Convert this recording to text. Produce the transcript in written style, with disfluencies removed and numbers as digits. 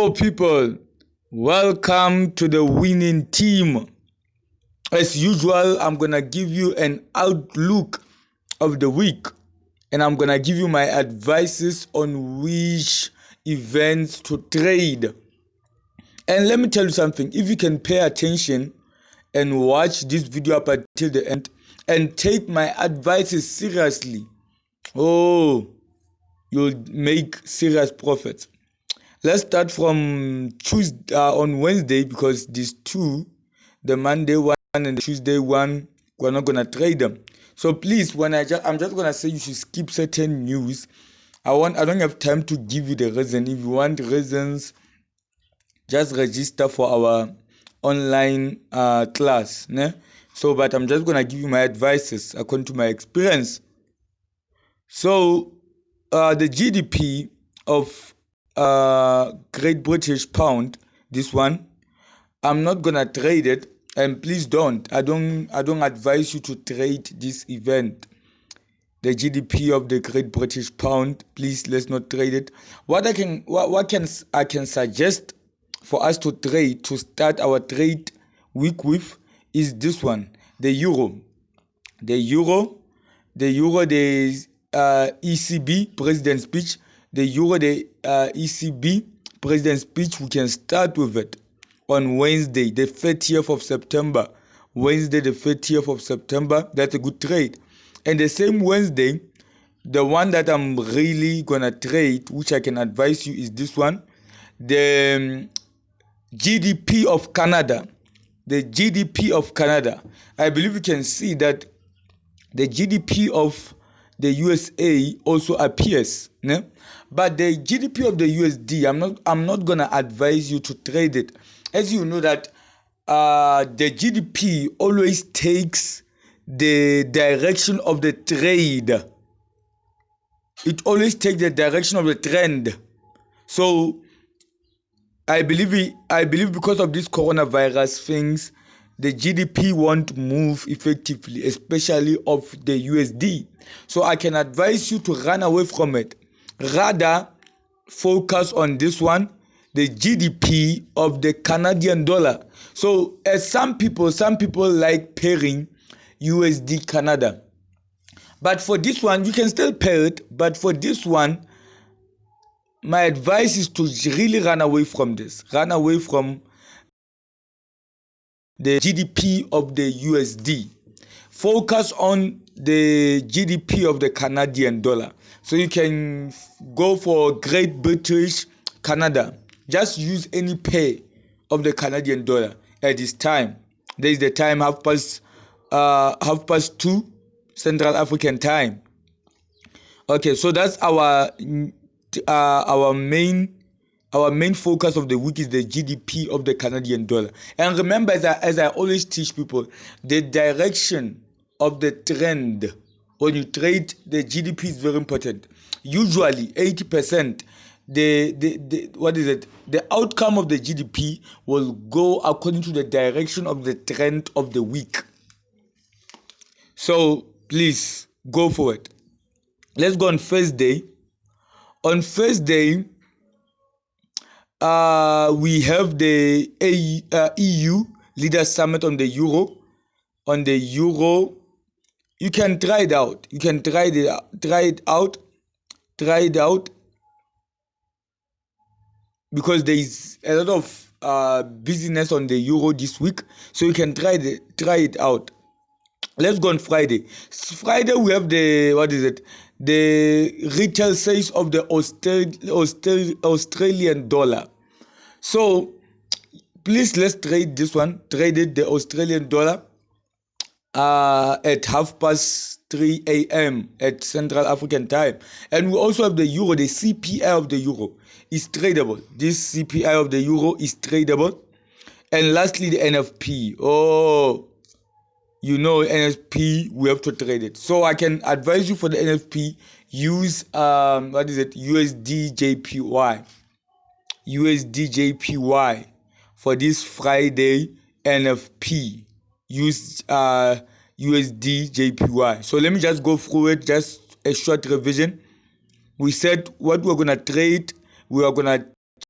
Hello people, welcome to the winning team. As usual, I'm gonna give you an outlook of the week and I'm gonna give you my advices on which events to trade. And let me tell you something, if you can pay attention and watch this video up until the end and take my advices seriously, you'll make serious profits. Let's start from Tuesday on Wednesday, because these two, the Monday one and the Tuesday one, we're not gonna trade them. So please, I'm just gonna say you should skip certain news. I don't have time to give you the reason. If you want reasons, just register for our online class. Ne? But I'm just gonna give you my advices according to my experience. So the GDP of Great British Pound, this one, I'm not gonna trade it, and please don't. I don't advise you to trade this event. The GDP of the Great British Pound, please, let's not trade it. What I can suggest for us to trade, to start our trade week with, is this one, the euro. The ECB president speech. The ECB president speech, we can start with it on Wednesday, the 30th of September. Wednesday, the 30th of September, that's a good trade. And the same Wednesday, the one that I'm really gonna trade, which I can advise you, is this one, the GDP of Canada. The GDP of Canada. I believe you can see that the GDP of the USA also appears, né? But the GDP of the USD, I'm not gonna advise you to trade it. As you know that the GDP always takes the direction of the trade. It always takes the direction of the trend. So I believe because of this coronavirus things, the GDP won't move effectively, especially of the USD. So I can advise you to run away from it. Rather, focus on this one, the GDP of the Canadian dollar. So as some people like pairing USD Canada. But for this one, you can still pair it. But for this one, my advice is to really run away from this. Run away from the GDP of the USD. Focus on the GDP of the Canadian dollar. So you can go for Great British Canada. Just use any pair of the Canadian dollar at this time. There is the time half past 2 Central African time. Okay, so that's our main focus of the week is the GDP of the Canadian dollar. And remember, as I always teach people, the direction of the trend when you trade the GDP is very important. Usually 80%, the outcome of the GDP will go according to the direction of the trend of the week. So please go for it. Let's go on first day. On first day, we have the EU Leaders Summit on the euro. On the euro, you can try it out. You can try it out, because there is a lot of business on the euro this week. So you can try it out. Let's go on Friday. Friday we have the the retail sales of the Australian dollar. So please, let's trade this one. Traded the Australian dollar at 3:30 a.m. at Central African time. And we also have the euro. The CPI of the euro is tradable. This CPI of the euro is tradable. And lastly, the NFP. NFP, we have to trade it. So I can advise you for the NFP, use USDJPY. USDJPY for this Friday NFP. Use USDJPY. So let me just go through it, just a short revision. We said what we're gonna trade. We are gonna